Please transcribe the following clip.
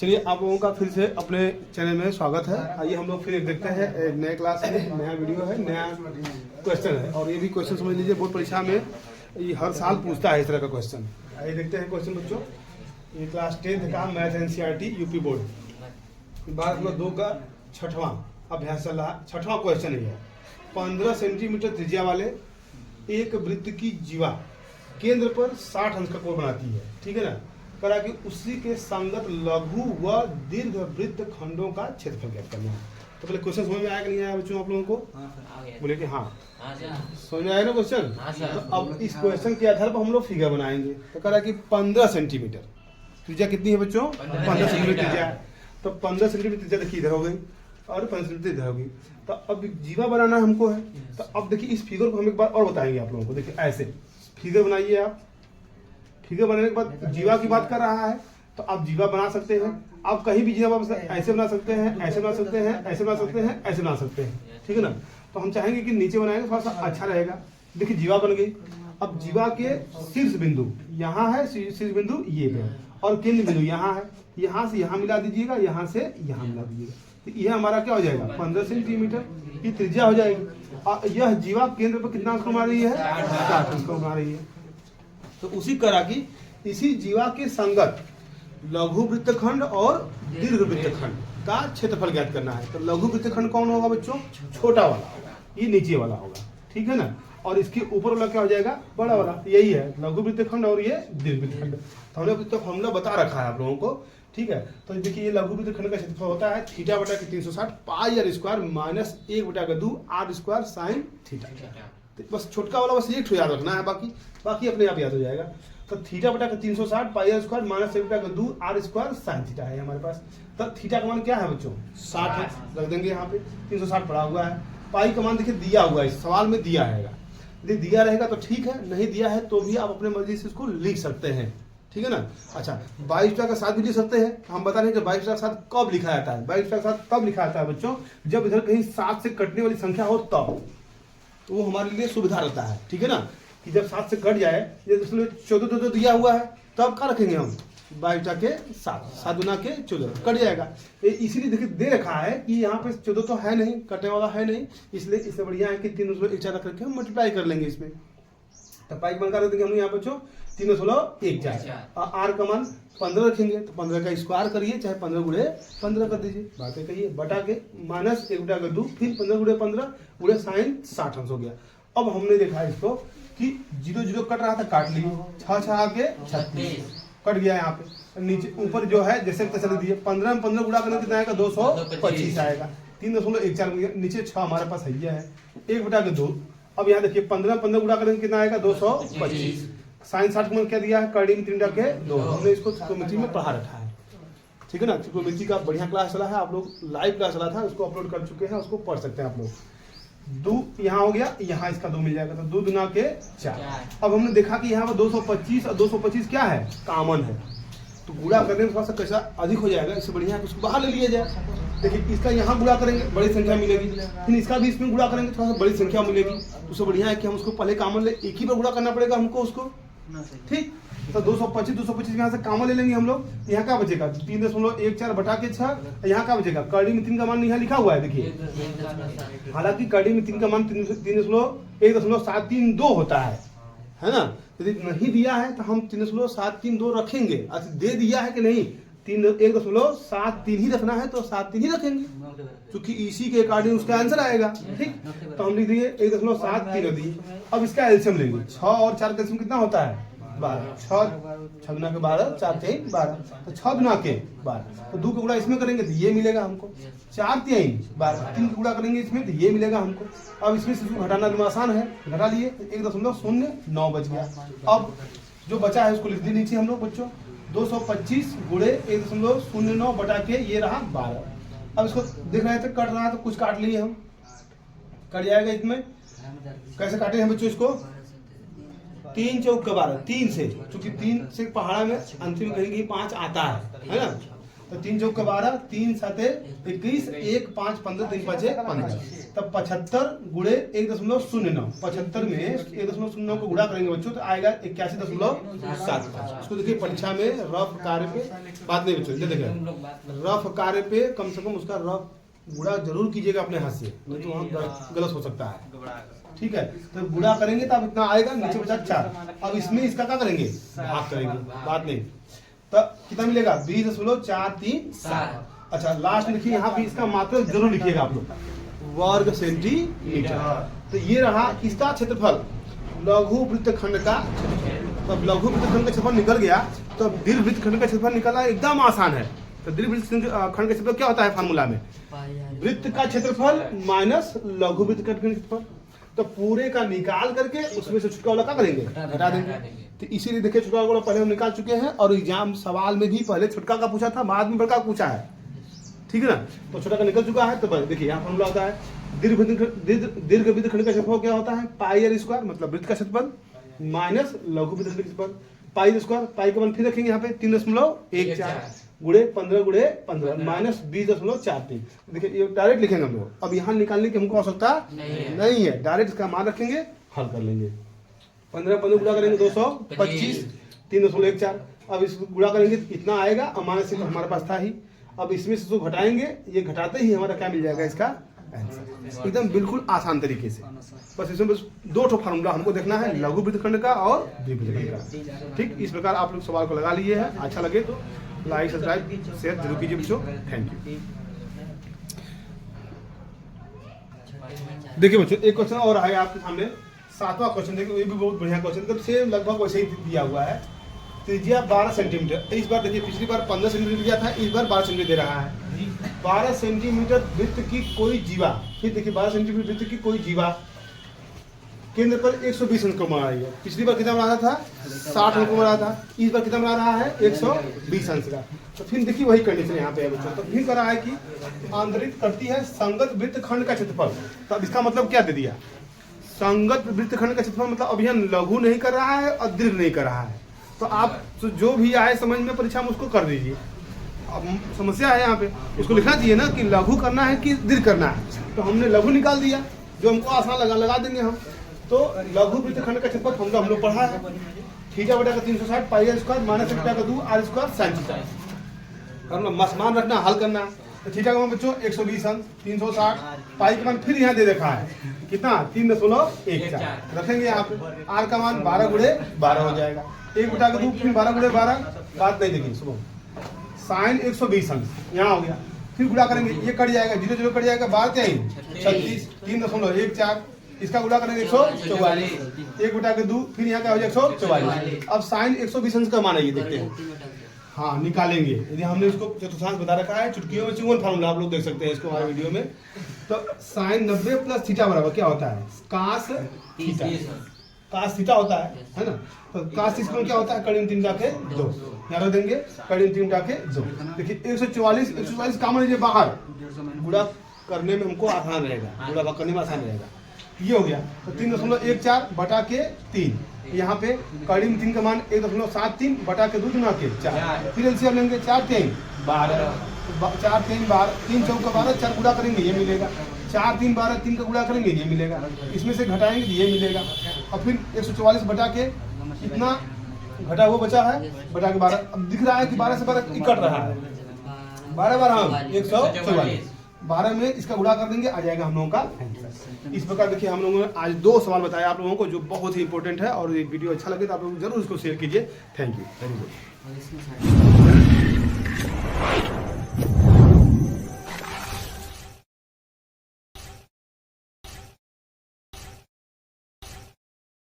चलिए आप लोगों का फिर से अपने चैनल में स्वागत है। आइए हम लोग फिर देखते हैं नए क्लास में नया वीडियो है, नया क्वेश्चन है। और ये भी क्वेश्चन समझ लीजिए बोर्ड परीक्षा में ये हर साल पूछता है इस तरह का क्वेश्चन। आइए देखते हैं क्वेश्चन बच्चों। ये क्लास 10th का मैथ एनसीईआरटी यूपी बोर्ड 12 का 6वां अभ्यास चल रहा, 6वां क्वेश्चन है। 15 सेंटीमीटर त्रिज्या वाले एक वृत्त की जीवा केंद्र पर 60 अंश का कोण बनाती है, ठीक है ना। करा कि उसी के संगत लघु व दीर्घ वृत्त खंडों का क्षेत्रफल ज्ञात करना है। तो पहले क्वेश्चन समझ में आया कि नहीं आया बच्चों आप लोगों को? बोले कि हाँ समझ में आया ना क्वेश्चन। तो अब इस क्वेश्चन के आधार पर हम लोग फिगर बनाएंगे। तो करा कि 15 सेंटीमीटर त्रिज्या कितनी है बच्चों? 15 सेंटीमीटर त्रिज्या है। तो 15 सेंटीमीटर त्रिज्या देखिए इधर हो गई और 15 सेंटीमीटर इधर हो गई। तो अब जीवा बनाना हमको है। तो अब देखिए इस फिगर को हम एक बार और बताएंगे आप लोगों को। देखिए ऐसे फिगर बनाइए आप। फिगर बनाने के बाद जीवा की बात कर रहा है तो आप जीवा बना सकते हैं। आप कहीं भी जीवा ऐसे बना सकते हैं, ऐसे बना सकते हैं, ऐसे बना सकते हैं, ऐसे बना सकते हैं, ठीक है ना। तो हम चाहेंगे कि नीचे बनाएंगे थोड़ा सा अच्छा रहेगा। देखिए जीवा बन गई। अब जीवा के शीर्ष बिंदु यहाँ है, शीर्ष बिंदु ये है और केंद्र बिंदु यहाँ है। यहाँ से यहाँ मिला दीजिएगा, यहाँ से यहाँ मिला दीजिएगा। तो यह हमारा क्या हो जाएगा? 15 सेंटीमीटर की त्रिज्या हो जाएगी। और यह जीवा केंद्र पर कितना अंश को बना रही है? 60 अंश को बना रही है। तो उसी तरह की इसी जीवा के संगत लघु वृत्तखंड और दीर्घ वृत्तखंड का क्षेत्रफल ज्ञात करना है। तो लघु वृत्तखंड कौन होगा बच्चों? छोटा वाला होगा, ये नीचे वाला होगा, ठीक है ना। और इसके ऊपर वाला क्या हो जाएगा? बड़ा वाला। यही है लघु वृत्तखंड और ये दीर्घ वृत्तखंड। तो हमने तो फॉर्मूला बता रखा है आप लोगों को, ठीक है। तो देखिए ये लघु वृत्तखंड का क्षेत्रफल होता है थीटा बटा के 360 पाई आर स्क्वायर माइनस 1 बटा के 2 आर स्क्वायर साइन थीटा। बस छोटका वाला बस एक याद रखना है, बाकी अपने आप याद हो जाएगा। तो थीटा बटा का 360 पाई आर स्क्वायर माइनस 1 बटा का 2 आर स्क्वायर साइन थीटा है हमारे पास। तो थीटा का मान क्या है बच्चों? 60 है, रख देंगे यहाँ पे। 360 पड़ा हुआ है। पाई का मान देखिए दिया हुआ है, इस सवाल में दिया है। यदि दिया रहेगा तो ठीक है, नहीं दिया है तो भी आप अपने मर्जी से इसको लिख सकते हैं, ठीक है ना। अच्छा 22 का 7 भी लिख सकते हैं। हम बता रहे हैं कि 22 का 7 कब लिखा जाता है? 22 का 7 तब लिखा जाता है बच्चों जब इधर कहीं 7 से कटने वाली संख्या हो तब। तो वो हमारे लिए सुविधा रहता है, ठीक है ना, कि जब 7 से कट जाए, इसमें 14 तो दिया हुआ है तब क्या रखेंगे हम? 22 के 7 गुना के 14 कट जाएगा। इसीलिए देखिए दे रखा है कि यहाँ पे 14 तो है नहीं, कटने वाला है नहीं, इसलिए इससे बढ़िया है कि 3 रख करके हम मल्टीप्लाई कर लेंगे इसमें। तो पाई का मान कर देंगे हम यहाँ बच्चों 3.14 और आर का मान 15 रखेंगे। तो 15 का स्क्वायर करिए, चाहे 15 गुणे 15 कर दीजिए, बातें कहिए। बटा के माइनस 1 बटा के 2 फिर 15 गुणे 15 गुणे साइन 60 अंश हो गया। अब हमने देखा इसको कि 0 0 कट रहा था, काट लिए। 6 6 आके 36 कट गया यहाँ पे। नीचे ऊपर जो है जैसे तैसे लिख दीजिए। 15 में 15 गुणा करने कितना आएगा? 225 आएगा। 3.14 नीचे 6 हमारे पास है 1 बटा के 2। अब यहाँ देखिए 15 में 15 गुणा करने कितना आएगा? 225। साइन 60 में क्या दिया है? कर्डी में 3 के 2। हमने इसको त्रिकोणमिति में पढ़ा रखा है, ठीक है ना। त्रिकोणमिति का बढ़िया क्लास चला है, आप लोग लाइव क्लास चला था, उसको अपलोड कर चुके हैं, उसको पढ़ सकते हैं आप लोग। 2 यहाँ हो गया, यहाँ इसका 2 मिल जाएगा। तो 2 दुना के 4। अब हमने देखा कि यहाँ पर 225 और 225 क्या है? कॉमन है। तो गुणा करने में थोड़ा सा कैसा अधिक हो जाएगा, इससे बढ़िया है उसको बाहर ले लिया जाए। देखिए इसका यहाँ गुणा करेंगे, बड़ी संख्या मिलेगी। फिर इसका भी इसमें गुणा करेंगे, थोड़ा सा बड़ी संख्या मिलेगी। तो उससे बढ़िया है कि हम उसको पहले कॉमन ले, एक ही बार गुणा करना पड़ेगा हमको उसको, ठीक। तो 225 यहाँ से कॉमन ले लेंगे हम लोग। यहाँ क्या बचेगा? 3.14 बटा के 6। यहाँ क्या बचेगा? कर्डी में 3 का मान यहाँ लिखा हुआ है, देखिए। हालांकि कर्डी में 3 का मान 3.173 होता है ना। यदि नहीं दिया है तो हम 3.732 रखेंगे। अच्छा दे दिया है कि नहीं? 1.73 ही रखना है तो 73 ही रखेंगे, क्योंकि इसी के अकॉर्डिंग उसका आंसर आएगा, ठीक। तो हम लिख दिए 1.73 दिए। अब इसका एलसीएम लेंगे। 6 और 4 का एलसीएम कितना होता है? 12। 6 गुना के 12, 4 3 12। तो 6 गुना के 12। तो 2 का गुणा इसमें करेंगे तो ये मिलेगा हमको। 4 3 12। 3 का गुणा करेंगे इसमें तो ये मिलेगा हमको। अब इसमें से घटाना आसान है, घटा लिए। 1.09 बच गया। अब जो बचा है उसको लिख दिए नीचे हम लोग बच्चों। 225 गुणे 1.09 बटा के ये रहा 12। अब इसको देख रहे थे कट रहा है तो कुछ काट लिए हम, कट जाएगा इसमें। कैसे काटे हैं बच्चों इसको? 3 चौक का 12, 3 से, क्योंकि 3 से पहाड़ा में अंतिम कहीं 5 आता है ना। तो 3 चौक का 12, 3 7 21, 1 5 15, 3 5 15। तब 75 गुणे 1.09, 75 में 1.09 को गुणा करेंगे बच्चों तो आएगा 81.75। इसको देखिए परीक्षा में रफ कार्य पे बात नहीं बच्चों, देखिए रफ कार्य पे कम से कम उसका रफ गुणा जरूर कीजिएगा अपने हाथ से, नहीं तो वहाँ गलत हो सकता है। ठीक है, तो गुणा करेंगे तो अब इतना आएगा, नीचे बचा 4। अब इसमें इसका क्या करेंगे, भाग करेंगे, बात नहीं। तब कितना मिलेगा 20.437। अच्छा लास्ट में देखिए यहाँ पे इसका मात्रा जरूर लिखिएगा आप लोग, वर्ग सेंटीमीटर। तो ये रहा इसका क्षेत्रफल, लघु वृत्तखंड का। तब लघु वृत्तखंड का क्षेत्रफल निकल गया, तो दीर्घ वृत्तखंड का क्षेत्रफल निकलना एकदम आसान है। तो दीर्घ वृत्तखंड का क्षेत्रफल क्या होता है फार्मूला में, वृत्त का क्षेत्रफल माइनस लघु वृत्तखंड का क्षेत्रफल। तो पूरे का निकाल करके उसमें से छुटका वाला क्या करेंगे, हटा देंगे। तो इसीलिए देखिए छुटका वाला पहले हम निकाल चुके हैं, और एग्जाम सवाल में भी पहले छुटका का पूछा था, बाद में बड़का पूछा है, ठीक है ना। तो छोटा का निकल चुका है। तो देखिए यहाँ फॉर्मूला होता है दीर्घ वृत्तखंड का क्षेत्रफल क्या होता है, पाई आर स्क्वायर, मतलब वृत्त का क्षेत्रफल माइनस लघु वृत्तखंड का क्षेत्रफल पाई स्क्वायर। पाई का मान फिर रखेंगे यहाँ पे 3.14 गुणे 15 गुणे 15 माइनस 20.43। देखिए ये डायरेक्ट लिखेंगे हम लोग। अब यहाँ निकालने की हमको आवश्यकता नहीं है, डायरेक्ट इसका मान रखेंगे, हल कर लेंगे। 15 गुणा करेंगे 225, 3.14। अब इसको गुणा करेंगे इतना आएगा, हमारे से हमारे पास था ही। अब इसमें से तो घटाएंगे, ये घटाते ही हमारा क्या मिल जाएगा, इसका आंसर। एकदम बिल्कुल आसान तरीके से। बस इसमें बस 2 फार्मूला हमको देखना है, लघु वृत्तखंड का और दीर्घ वृत्तखंड का। ठीक, इस प्रकार आप लोग सवाल को लगा लिए हैं। अच्छा लगे तो लाइक सब्सक्राइब शेयर जरूर कीजिए बच्चों। Thank you. देखिए बच्चों एक क्वेश्चन और है आपके सामने, 7वां क्वेश्चन। देखिए ये भी बहुत बढ़िया क्वेश्चन, मतलब सेम लगभग वैसे ही दिया हुआ है। त्रिज्या 12 सेंटीमीटर। इस बार देखिए पिछली बार 15 सेंटीमीटर दिया था, इस बार 12 सेंटीमीटर दे रहा है। 12 सेंटीमीटर वृत्त की कोई जीवा, फिर देखिए 12 सेंटीमीटर वृत्त की कोई जीवा केंद्र पर 120 अंक बना रही है। पिछली बार कितना बना था, 60 अंक बना था, इस बार कितना बना रहा है, 120 अंक का। तो फिर देखिए वही कंडीशन यहाँ पे है बच्चों। तो फिर कह रहा है कि आंतरिक करती है संगत वृत्तखंड का क्षेत्रफल। तो अब इसका मतलब क्या दे दिया, संगत वृत्तखंड का क्षेत्रफल मतलब अभी हम लघु नहीं कर रहा है और दीर्घ नहीं कर रहा है। तो आप तो जो भी आए समझ में परीक्षा में उसको कर दीजिए। अब समस्या है यहाँ पे, उसको लिखना चाहिए ना कि लघु करना है कि दीर्घ करना है। तो हमने लघु निकाल दिया, जो हमको आसान लगा देंगे हम। तो लघु वृत्तखंड का क्षेत्रफल हम लोग पढ़ा है, थीटा बटा का 360 पाई आर स्क्वायर माइनस थीटा का 2 आर स्क्वायर साइन थीटा। हम लोग मान रखना, हल करना। तो थीटा का मान बच्चों 120 अंक, 360 पाई का मान फिर यहाँ दे रखा है कितना 3.14 रखेंगे यहाँ पे। आर का मान 12 गुणे 12 हो जाएगा, 1 बटा का 2 फिर 12 गुणे 12, बात नहीं देखिए सुबह। साइन 120 अंक यहाँ हो गया, फिर गुणा करेंगे, ये कट जाएगा, 0 0 कट जाएगा, 12 3 36, 3.14, इसका गुणा करेंगे 144, 1 बटा के 2 फिर यहाँ क्या हो जाएगा 144। अब साइन 120 अंश का मान है, ये देखते हैं। हाँ निकालेंगे, यदि हमने इसको चतुर्थांश बता रखा है, चुटकियों में चुंगन फार्मूला आप लोग देख सकते हैं इसको हमारे वीडियो में। तो साइन 90 प्लस थीटा बराबर क्या होता है, कास थीटा। कास थीटा होता है ना। तो कास थीटा क्या होता है, कड़ी 3 का के 2 यहाँ रख देंगे, कड़ी 3 का के 2। देखिए 144 कामन लीजिए बाहर, गुणा करने में हमको आसान रहेगा, गुणा करने में आसान रहेगा। ये हो गया। तो 3.14 बटा के 3, यहाँ पे कड़ी में 3 का मान 1.73 बटा के 2 गुना के 4, फिर एलसीएम लेंगे 4 3 12, 4 3 12, 3 चौका 12, 4 गुणा करेंगे ये मिलेगा, 4 3 12, 3 का गुणा करेंगे ये मिलेगा, इसमें से घटाएंगे ये मिलेगा। और फिर 144 बटा के इतना घटा हुआ बचा है बटा के 12। अब दिख रहा है कि 12 से 12 कट रहा है, 12 12 144, 12 में इसका गुणा कर देंगे, आ जाएगा हम लोगों का आंसर। इस प्रकार देखिए हम लोगों ने आज 2 सवाल बताया आप लोगों को, जो बहुत ही इंपॉर्टेंट है। और ये वीडियो अच्छा लगे तो आप लोग जरूर इसको शेयर कीजिए। Thank you, very good.